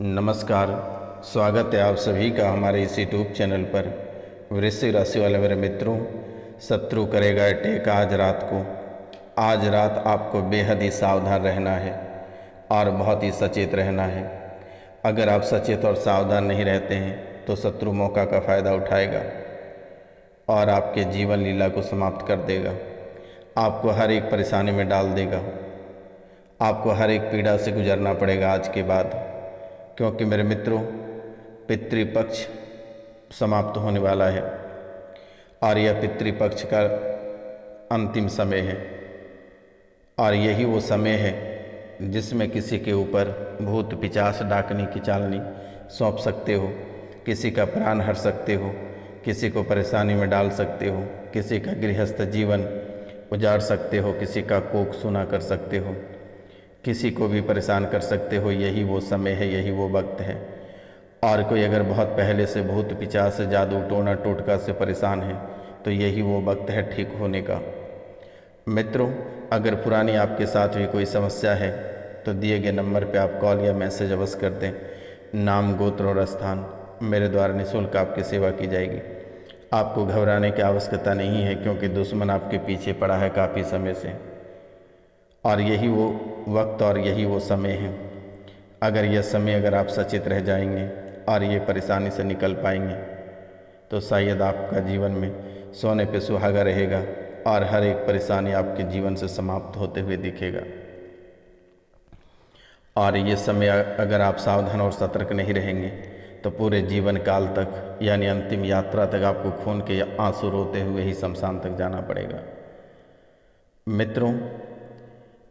नमस्कार। स्वागत है आप सभी का हमारे इस यूट्यूब चैनल पर। वृश्चिक राशि वाले मेरे मित्रों, शत्रु करेगा अटैक आज रात को। आज रात आपको बेहद ही सावधान रहना है और बहुत ही सचेत रहना है। अगर आप सचेत और सावधान नहीं रहते हैं तो शत्रु मौका का फ़ायदा उठाएगा और आपके जीवन लीला को समाप्त कर देगा। आपको हर एक परेशानी में डाल देगा। आपको हर एक पीड़ा से गुजरना पड़ेगा आज के बाद, क्योंकि मेरे मित्रों, पितृपक्ष समाप्त होने वाला है और यह पितृपक्ष का अंतिम समय है। और यही वो समय है जिसमें किसी के ऊपर भूत पिशाच डाकनी की चालनी सौंप सकते हो, किसी का प्राण हर सकते हो, किसी को परेशानी में डाल सकते हो, किसी का गृहस्थ जीवन उजाड़ सकते हो, किसी का कोख सूना कर सकते हो, किसी को भी परेशान कर सकते हो। यही वो समय है, यही वो वक्त है। और कोई अगर बहुत पहले से भूत पिशाच से, जादू टोना टोटका से परेशान है तो यही वो वक्त है ठीक होने का। मित्रों, अगर पुरानी आपके साथ भी कोई समस्या है तो दिए गए नंबर पे आप कॉल या मैसेज अवश्य कर दें। नाम, गोत्र और स्थान मेरे द्वारा निःशुल्क आपकी सेवा की जाएगी। आपको घबराने की आवश्यकता नहीं है, क्योंकि दुश्मन आपके पीछे पड़ा है काफ़ी समय से। और यही वो वक्त और यही वो समय है। अगर यह समय अगर आप सचेत रह जाएंगे और ये परेशानी से निकल पाएंगे तो शायद आपका जीवन में सोने पे सुहागा रहेगा और हर एक परेशानी आपके जीवन से समाप्त होते हुए दिखेगा। और ये समय अगर आप सावधान और सतर्क नहीं रहेंगे तो पूरे जीवन काल तक, यानी अंतिम यात्रा तक, आपको खून के आंसू रोते हुए ही शमशान तक जाना पड़ेगा। मित्रों,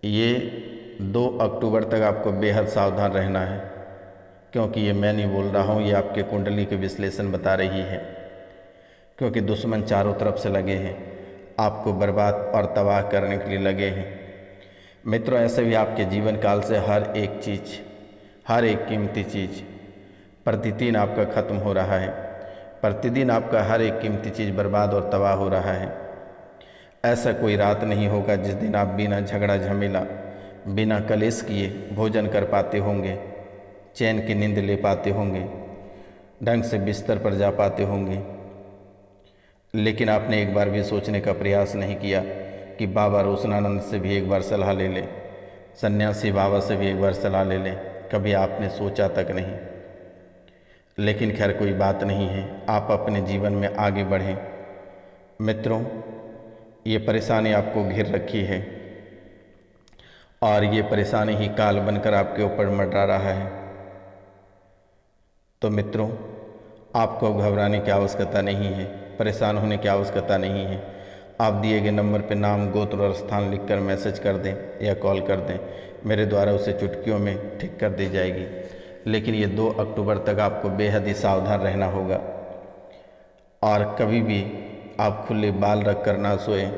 ये 2 अक्टूबर तक आपको बेहद सावधान रहना है, क्योंकि ये मैं नहीं बोल रहा हूँ, ये आपके कुंडली के विश्लेषण बता रही है। क्योंकि दुश्मन चारों तरफ से लगे हैं, आपको बर्बाद और तबाह करने के लिए लगे हैं। मित्रों, ऐसे भी आपके जीवन काल से हर एक चीज़, हर एक कीमती चीज़ प्रतिदिन आपका ख़त्म हो रहा है। प्रतिदिन आपका हर एक कीमती चीज़ बर्बाद और तबाह हो रहा है। ऐसा कोई रात नहीं होगा जिस दिन आप बिना झगड़ा झमेला, बिना कलेश किए भोजन कर पाते होंगे, चैन की नींद ले पाते होंगे, ढंग से बिस्तर पर जा पाते होंगे। लेकिन आपने एक बार भी सोचने का प्रयास नहीं किया कि बाबा रोशनानंद से भी एक बार सलाह ले लें, सन्यासी बाबा से भी एक बार सलाह ले लें। कभी आपने सोचा तक नहीं। लेकिन खैर, कोई बात नहीं है, आप अपने जीवन में आगे बढ़ें। मित्रों, ये परेशानी आपको घेर रखी है और ये परेशानी ही काल बनकर आपके ऊपर मंडरा रहा है। तो मित्रों, आपको घबराने की आवश्यकता नहीं है, परेशान होने की आवश्यकता नहीं है। आप दिए गए नंबर पर नाम, गोत्र और स्थान लिखकर मैसेज कर दें या कॉल कर दें। मेरे द्वारा उसे चुटकियों में ठीक कर दी जाएगी। लेकिन ये 2 अक्टूबर तक आपको बेहद ही सावधान रहना होगा। और कभी भी आप खुले बाल रख कर ना सोएं।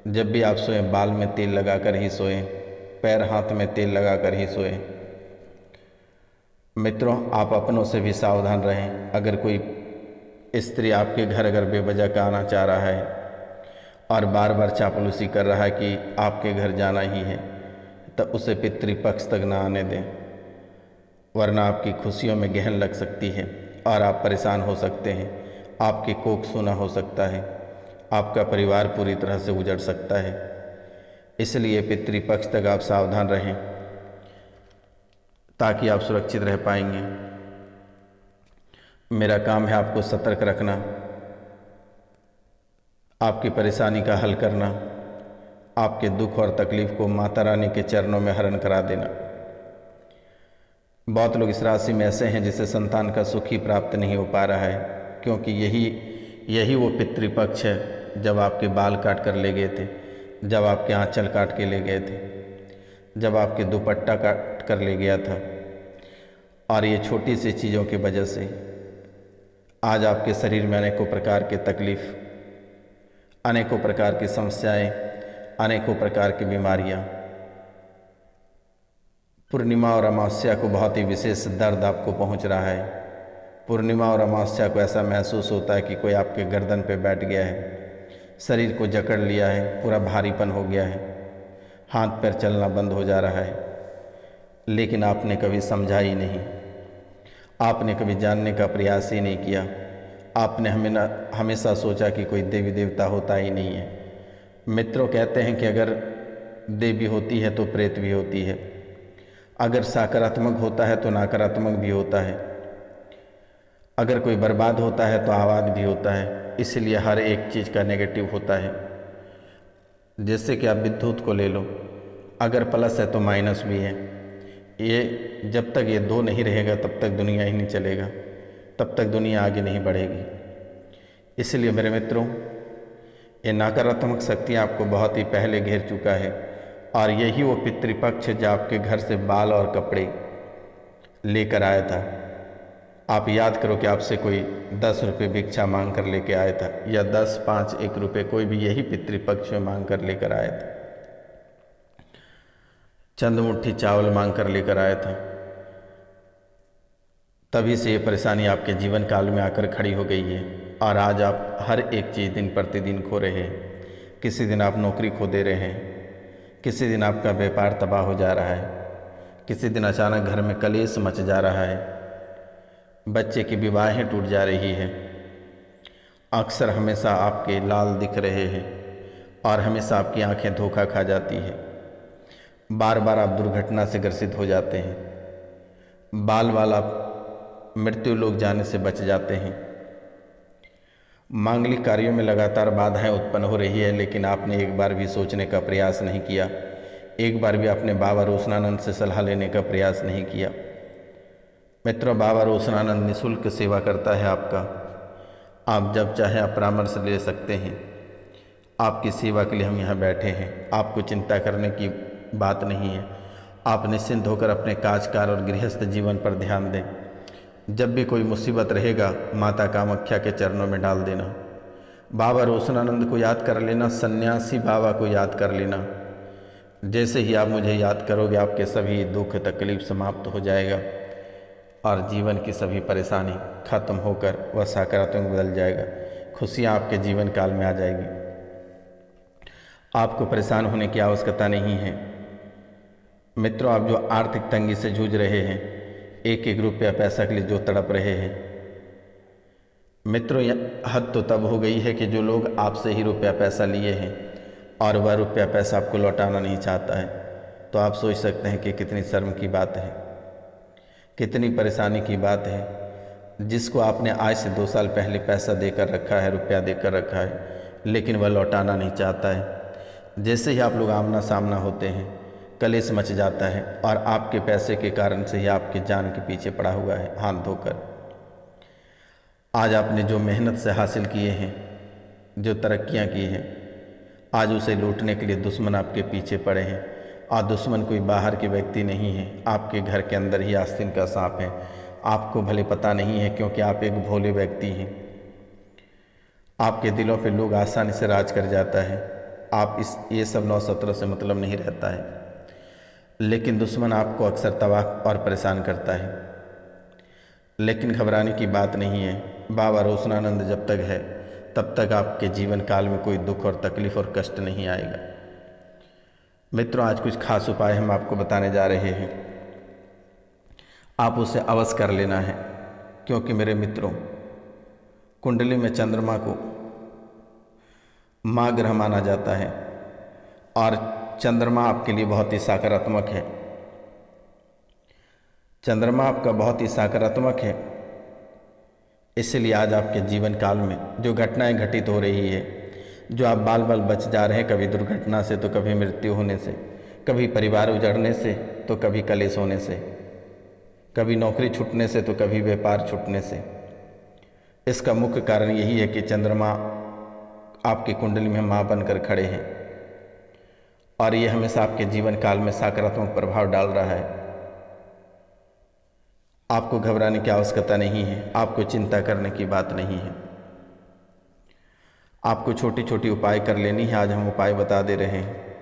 जब भी आप सोएं, बाल में तेल लगाकर ही सोएं, पैर हाथ में तेल लगाकर ही सोएं। मित्रों, आप अपनों से भी सावधान रहें। अगर कोई स्त्री आपके घर अगर बेवजह का आना चाह रहा है और बार बार चापलूसी कर रहा है कि आपके घर जाना ही है, तो उसे पितृपक्ष तक ना आने दें, वरना आपकी खुशियों में गहन लग सकती है और आप परेशान हो सकते हैं। आपके कोख सूना हो सकता है, आपका परिवार पूरी तरह से उजड़ सकता है। इसलिए पितृपक्ष तक आप सावधान रहें ताकि आप सुरक्षित रह पाएंगे। मेरा काम है आपको सतर्क रखना, आपकी परेशानी का हल करना, आपके दुख और तकलीफ को माता रानी के चरणों में हरण करा देना। बहुत लोग इस राशि में ऐसे हैं जिसे संतान का सुख ही प्राप्त नहीं हो पा रहा है, क्योंकि यही वो पितृपक्ष है जब आपके बाल काट कर ले गए थे, जब आपके आंचल काट के ले गए थे, जब आपके दुपट्टा काट कर ले गया था। और ये छोटी सी चीज़ों की वजह से आज आपके शरीर में अनेकों प्रकार के तकलीफ, अनेकों प्रकार की समस्याएं, अनेकों प्रकार की बीमारियां। पूर्णिमा और अमावस्या को बहुत ही विशेष दर्द आपको पहुंच रहा है। पूर्णिमा और अमावस्या को ऐसा महसूस होता है कि कोई आपके गर्दन पे बैठ गया है, शरीर को जकड़ लिया है, पूरा भारीपन हो गया है, हाथ पैर चलना बंद हो जा रहा है। लेकिन आपने कभी समझा ही नहीं, आपने कभी जानने का प्रयास ही नहीं किया। आपने हमेशा सोचा कि कोई देवी देवता होता ही नहीं है। मित्रों, कहते हैं कि अगर देवी होती है तो प्रेत भी होती है, अगर सकारात्मक होता है तो नकारात्मक भी होता है, अगर कोई बर्बाद होता है तो आबाद भी होता है। इसलिए हर एक चीज़ का नेगेटिव होता है। जैसे कि आप विद्युत को ले लो, अगर प्लस है तो माइनस भी है। ये जब तक ये दो नहीं रहेगा तब तक दुनिया ही नहीं चलेगा, तब तक दुनिया आगे नहीं बढ़ेगी। इसलिए मेरे मित्रों, ये नकारात्मक शक्तियाँ आपको बहुत ही पहले घेर चुका है, और यही वो पितृपक्ष जो आपके घर से बाल और कपड़े लेकर आया था। आप याद करो कि आपसे कोई 10 रुपये भिक्षा मांग कर लेके आया था, या 10, 5, 1 रुपये, कोई भी यही पितृपक्ष में मांग कर लेकर आया था। चंद मुट्ठी चावल मांग कर लेकर आया था। तभी से ये परेशानी आपके जीवन काल में आकर खड़ी हो गई है, और आज आप हर एक चीज़ दिन प्रतिदिन खो रहे हैं। किसी दिन आप नौकरी खो दे रहे हैं, किसी दिन आपका व्यापार तबाह हो जा रहा है, किसी दिन अचानक घर में कलेश मच जा रहा है, बच्चे की विवाहें टूट जा रही है। अक्सर हमेशा आपके लाल दिख रहे हैं, और हमेशा आपकी आंखें धोखा खा जाती है। बार बार आप दुर्घटना से ग्रसित हो जाते हैं, बाल बाल आप मृत्यु लोक जाने से बच जाते हैं। मांगलिक कार्यों में लगातार बाधाएं उत्पन्न हो रही है, लेकिन आपने एक बार भी सोचने का प्रयास नहीं किया, एक बार भी आपने बाबा रोशनानंद से सलाह लेने का प्रयास नहीं किया। मित्रों, बाबा रोशनानंद निःशुल्क सेवा करता है आपका। आप जब चाहे आप परामर्श ले सकते हैं। आपकी सेवा के लिए हम यहाँ बैठे हैं। आपको चिंता करने की बात नहीं है। आप निश्चिंत होकर अपने काजकार और गृहस्थ जीवन पर ध्यान दें। जब भी कोई मुसीबत रहेगा, माता कामाख्या के चरणों में डाल देना। बाबा रोशनानंद को याद कर लेना, सन्यासी बाबा को याद कर लेना। जैसे ही आप मुझे याद करोगे, आपके सभी दुख तकलीफ समाप्त हो जाएगा, और जीवन की सभी परेशानी खत्म होकर वह सकारात्मक बदल जाएगा। खुशियाँ आपके जीवन काल में आ जाएगी। आपको परेशान होने की आवश्यकता नहीं है। मित्रों, आप जो आर्थिक तंगी से जूझ रहे हैं, एक एक रुपया पैसा के लिए जो तड़प रहे हैं, मित्रों, हद तो तब हो गई है कि जो लोग आपसे ही रुपया पैसा लिए हैं और वह रुपया पैसा आपको लौटाना नहीं चाहता है, तो आप सोच सकते हैं कि कितनी शर्म की बात है, कितनी परेशानी की बात है। जिसको आपने आज से 2 साल पहले पैसा देकर रखा है, रुपया देकर रखा है, लेकिन वह लौटाना नहीं चाहता है। जैसे ही आप लोग आमना सामना होते हैं, कलेश मच जाता है, और आपके पैसे के कारण से ही आपके जान के पीछे पड़ा हुआ है हाथ धोकर। आज आपने जो मेहनत से हासिल किए हैं, जो तरक्कियां की हैं, आज उसे लूटने के लिए दुश्मन आपके पीछे पड़े हैं। और दुश्मन कोई बाहर के व्यक्ति नहीं है, आपके घर के अंदर ही आस्तीन का सांप है। आपको भले पता नहीं है, क्योंकि आप एक भोले व्यक्ति हैं। आपके दिलों पे लोग आसानी से राज कर जाता है। आप ये सब 9-17 से मतलब नहीं रहता है, लेकिन दुश्मन आपको अक्सर तबाह और परेशान करता है। लेकिन घबराने की बात नहीं है। बाबा रोशनानंद जब तक है, तब तक आपके जीवन काल में कोई दुख और तकलीफ और कष्ट नहीं आएगा। मित्रों, आज कुछ खास उपाय हम आपको बताने जा रहे हैं। आप उसे अवश्य कर लेना है, क्योंकि मेरे मित्रों, कुंडली में चंद्रमा को माँ ग्रह माना जाता है, और चंद्रमा आपके लिए बहुत ही सकारात्मक है। चंद्रमा आपका बहुत ही सकारात्मक है। इसलिए आज आपके जीवन काल में जो घटनाएं घटित हो रही है, जो आप बाल बाल बच जा रहे हैं, कभी दुर्घटना से तो कभी मृत्यु होने से, कभी परिवार उजड़ने से तो कभी कलेश होने से, कभी नौकरी छूटने से तो कभी व्यापार छूटने से, इसका मुख्य कारण यही है कि चंद्रमा आपकी कुंडली में माँ बनकर खड़े हैं, और ये हमेशा आपके जीवन काल में सकारात्मक प्रभाव डाल रहा है। आपको घबराने की आवश्यकता नहीं है, आपको चिंता करने की बात नहीं है। आपको छोटी छोटी उपाय कर लेनी है। आज हम उपाय बता दे रहे हैं।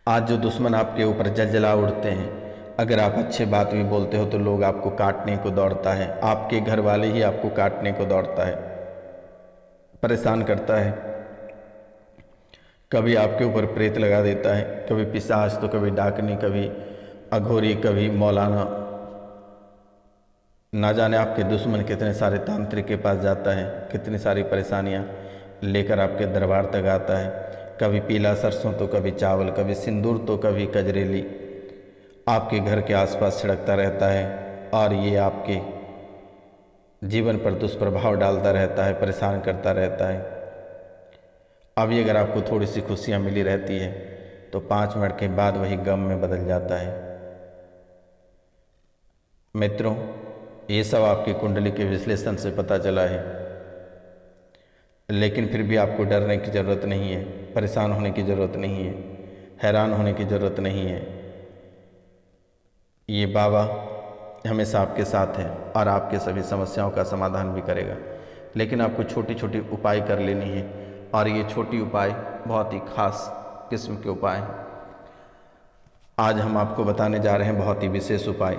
आज जो दुश्मन आपके ऊपर जलजला उड़ते हैं, अगर आप अच्छे बात भी बोलते हो तो लोग आपको काटने को दौड़ता है। आपके घर वाले ही आपको काटने को दौड़ता है, परेशान करता है। कभी आपके ऊपर प्रेत लगा देता है, कभी पिशाच, तो कभी डाकनी, कभी अघोरी, कभी मौलाना, ना जाने आपके दुश्मन कितने सारे तांत्रिक के पास जाता है, कितनी सारी परेशानियां लेकर आपके दरबार तक आता है। कभी पीला सरसों तो कभी चावल, कभी सिंदूर तो कभी कजरेली आपके घर के आसपास छिड़कता रहता है और ये आपके जीवन पर दुष्प्रभाव डालता रहता है, परेशान करता रहता है। अभी अगर आपको थोड़ी सी खुशियाँ मिली रहती है तो 5 मिनट के बाद वही गम में बदल जाता है। मित्रों, ये सब आपकी कुंडली के विश्लेषण से पता चला है, लेकिन फिर भी आपको डरने की ज़रूरत नहीं है, परेशान होने की ज़रूरत नहीं है, हैरान होने की ज़रूरत नहीं है। ये बाबा हमेशा आपके साथ है और आपके सभी समस्याओं का समाधान भी करेगा, लेकिन आपको छोटी छोटी उपाय कर लेनी है और ये छोटी उपाय बहुत ही खास किस्म के उपाय हैं। आज हम आपको बताने जा रहे हैं बहुत ही विशेष उपाय।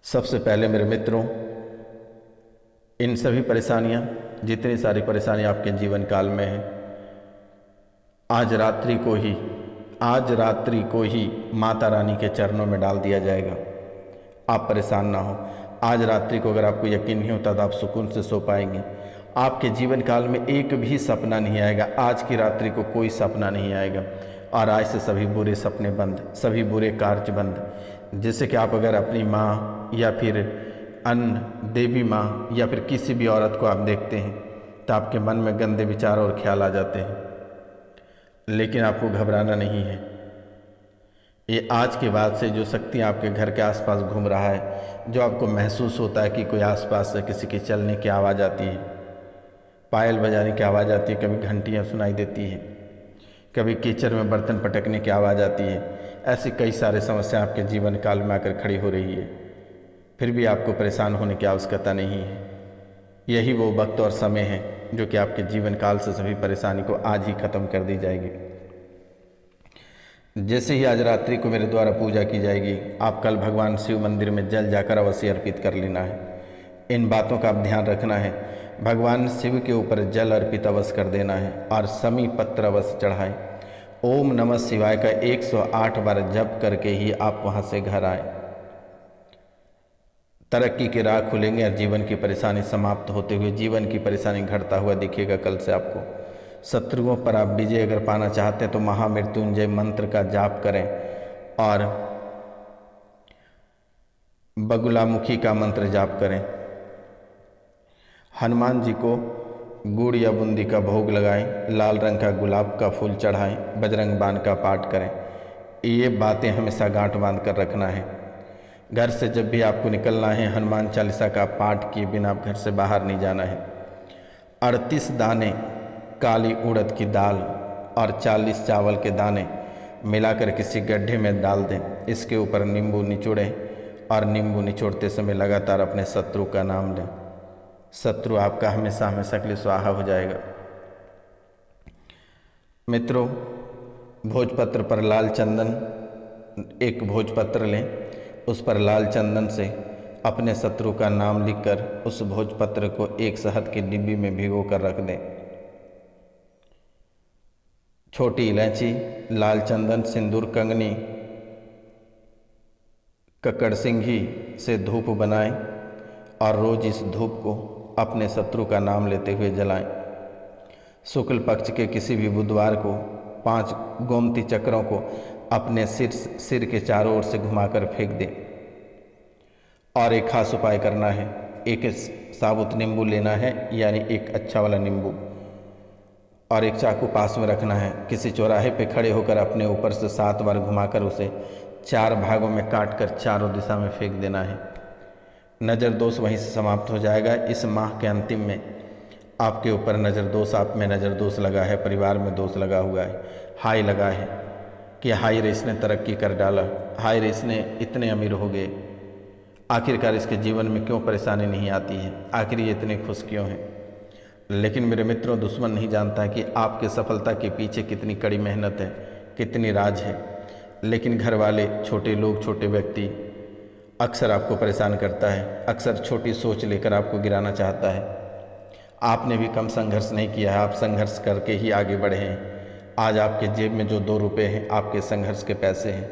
सबसे पहले मेरे मित्रों, इन सभी परेशानियां, जितनी सारी परेशानियां आपके जीवन काल में हैं, आज रात्रि को ही माता रानी के चरणों में डाल दिया जाएगा। आप परेशान ना हो। आज रात्रि को अगर आपको यकीन नहीं होता तो आप सुकून से सो पाएंगे। आपके जीवन काल में एक भी सपना नहीं आएगा। आज की रात्रि को कोई सपना नहीं आएगा और आज से सभी बुरे सपने बंद, सभी बुरे कार्य बंद। जैसे कि आप अगर अपनी माँ या फिर अन्य देवी माँ या फिर किसी भी औरत को आप देखते हैं तो आपके मन में गंदे विचार और ख्याल आ जाते हैं, लेकिन आपको घबराना नहीं है। ये आज के बाद से जो शक्ति आपके घर के आसपास घूम रहा है, जो आपको महसूस होता है कि कोई आसपास से किसी के चलने की आवाज़ आती है, पायल बजाने की आवाज़ आती है, कभी घंटियाँ सुनाई देती है, कभी कीचड़ में बर्तन पटकने की आवाज़ आती है, ऐसी कई सारे समस्या आपके जीवन काल में आकर खड़ी हो रही है, फिर भी आपको परेशान होने की आवश्यकता नहीं है। यही वो वक्त और समय है जो कि आपके जीवन काल से सभी परेशानी को आज ही ख़त्म कर दी जाएगी। जैसे ही आज रात्रि को मेरे द्वारा पूजा की जाएगी, आप कल भगवान शिव मंदिर में जल जाकर अवश्य अर्पित कर लेना है। इन बातों का आप ध्यान रखना है। भगवान शिव के ऊपर जल अर्पित अवश्य कर देना है और समी पत्र अवश्य चढ़ाएं। ओम नमः शिवाय का 108 बार जप करके ही आप वहाँ से घर आए। तरक्की के राह खुलेंगे और जीवन की परेशानी समाप्त होते हुए जीवन की परेशानी घटता हुआ दिखेगा कल से आपको। शत्रुओं पर आप विजय अगर पाना चाहते हैं तो महामृत्युंजय मंत्र का जाप करें और बगुलामुखी का मंत्र जाप करें। हनुमान जी को गुड़ या बूंदी का भोग लगाएं, लाल रंग का गुलाब का फूल चढ़ाएं, बजरंग बाण का पाठ करें। ये बातें हमेशा गांठ बांध कर रखना है। घर से जब भी आपको निकलना है, हनुमान चालीसा का पाठ किए बिना आप घर से बाहर नहीं जाना है। 38 दाने काली उड़द की दाल और 40 चावल के दाने मिलाकर किसी गड्ढे में डाल दें। इसके ऊपर नींबू निचोड़ें और नींबू निचोड़ते समय लगातार अपने शत्रु का नाम लें। शत्रु आपका हमेशा हमेशा के लिए स्वाहा हो जाएगा। मित्रों, भोजपत्र पर लाल चंदन, एक भोजपत्र लें, उस पर लाल चंदन से अपने शत्रु का नाम लिखकर उस भोजपत्र को एक शहद की डिब्बी में भिगो कर रख दें। छोटी इलायची, लाल चंदन, सिंदूर, कंगनी, कक्कड़ सिंघी से धूप बनाएं और रोज इस धूप को अपने शत्रु का नाम लेते हुए जलाएं। शुक्ल पक्ष के किसी भी बुधवार को 5 गोमती चक्रों को अपने सिर के चारों ओर से घुमाकर फेंक दें। और एक खास उपाय करना है। एक साबुत नींबू लेना है, यानी एक अच्छा वाला नींबू, और एक चाकू पास में रखना है। किसी चौराहे पे खड़े होकर अपने ऊपर से 7 बार घुमाकर उसे 4 भागों में काटकर चारों दिशा में फेंक देना है। नज़र दोष वहीं से समाप्त हो जाएगा। इस माह के अंतिम में आपके ऊपर नज़र दोष, आप में नज़र दोष लगा है, परिवार में दोष लगा हुआ है, हाई लगा है कि हाई रे इसने तरक्की कर डाला, हाई रे इसने इतने अमीर हो गए, आखिरकार इसके जीवन में क्यों परेशानी नहीं आती है, आखिर ये इतने खुश क्यों हैं। लेकिन मेरे मित्रों, दुश्मन नहीं जानता कि आपके सफलता के पीछे कितनी कड़ी मेहनत है, कितनी राज है। लेकिन घर वाले, छोटे लोग, छोटे व्यक्ति अक्सर आपको परेशान करता है, अक्सर छोटी सोच लेकर आपको गिराना चाहता है। आपने भी कम संघर्ष नहीं किया है, आप संघर्ष करके ही आगे बढ़े हैं। आज आपके जेब में जो 2 रुपये हैं, आपके संघर्ष के पैसे हैं।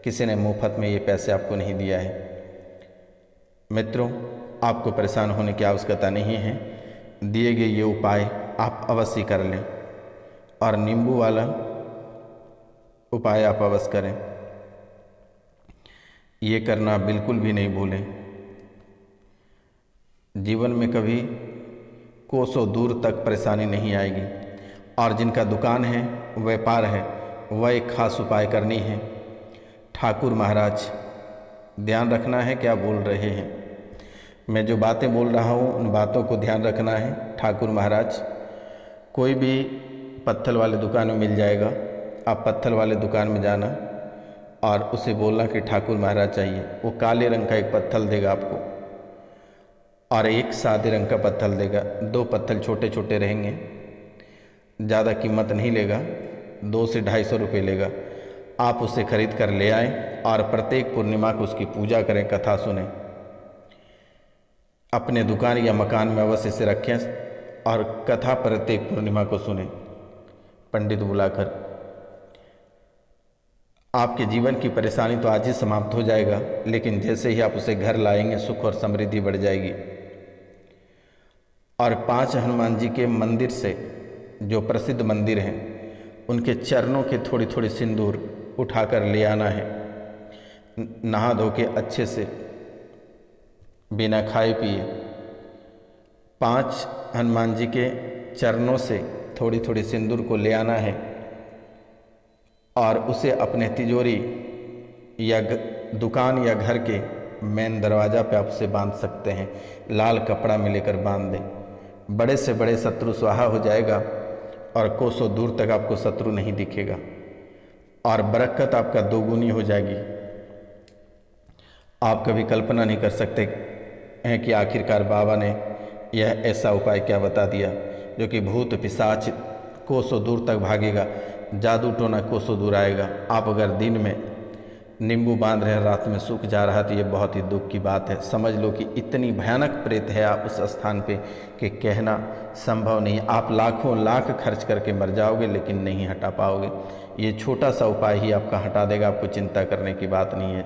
किसी ने मुफ्त में ये पैसे आपको नहीं दिया है। मित्रों, आपको परेशान होने की आवश्यकता नहीं है। दिए गए ये उपाय आप अवश्य कर लें और नींबू वाला उपाय आप अवश्य करें। ये करना बिल्कुल भी नहीं भूलें। जीवन में कभी कोसों दूर तक परेशानी नहीं आएगी। और जिनका दुकान है, व्यापार है, वह एक खास उपाय करनी है। ठाकुर महाराज, ध्यान रखना है क्या बोल रहे हैं। मैं जो बातें बोल रहा हूँ उन बातों को ध्यान रखना है। ठाकुर महाराज, कोई भी पत्थर वाले दुकान में मिल जाएगा। आप पत्थर वाले दुकान में जाना और उसे बोलना कि ठाकुर महाराज चाहिए। वो काले रंग का एक पत्थर देगा आपको और एक सादे रंग का पत्थर देगा। 2 पत्थर छोटे छोटे रहेंगे, ज़्यादा कीमत नहीं लेगा, 2 से 250 रुपये लेगा। आप उसे खरीद कर ले आएँ और प्रत्येक पूर्णिमा को उसकी पूजा करें, कथा सुनें। अपने दुकान या मकान में अवश्य से रखें और कथा प्रत्येक पूर्णिमा को सुनें पंडित बुलाकर। आपके जीवन की परेशानी तो आज ही समाप्त हो जाएगा, लेकिन जैसे ही आप उसे घर लाएंगे सुख और समृद्धि बढ़ जाएगी। और 5 हनुमान जी के मंदिर से, जो प्रसिद्ध मंदिर हैं, उनके चरणों के थोड़ी थोड़ी सिंदूर उठाकर ले आना है। नहा धो के अच्छे से, बिना खाए पिए 5 हनुमान जी के चरणों से थोड़ी थोड़ी सिंदूर को ले आना है और उसे अपने तिजोरी या दुकान या घर के मेन दरवाज़ा पे आप उसे बांध सकते हैं। लाल कपड़ा में लेकर बांध दें। बड़े से बड़े शत्रु स्वाहा हो जाएगा और कोसों दूर तक आपको शत्रु नहीं दिखेगा और बरकत आपका दोगुनी हो जाएगी। आप कभी कल्पना नहीं कर सकते हैं कि आखिरकार बाबा ने यह ऐसा उपाय क्या बता दिया जो कि भूत पिशाच कोसों दूर तक भागेगा, जादू टोना कोसों दूर आएगा। आप अगर दिन में नींबू बांध रहे हैं, रात में सूख जा रहा, तो ये बहुत ही दुख की बात है। समझ लो कि इतनी भयानक प्रेत है आप उस स्थान पे कि कहना संभव नहीं। आप लाखों लाख खर्च करके मर जाओगे लेकिन नहीं हटा पाओगे। ये छोटा सा उपाय ही आपका हटा देगा, आपको चिंता करने की बात नहीं है।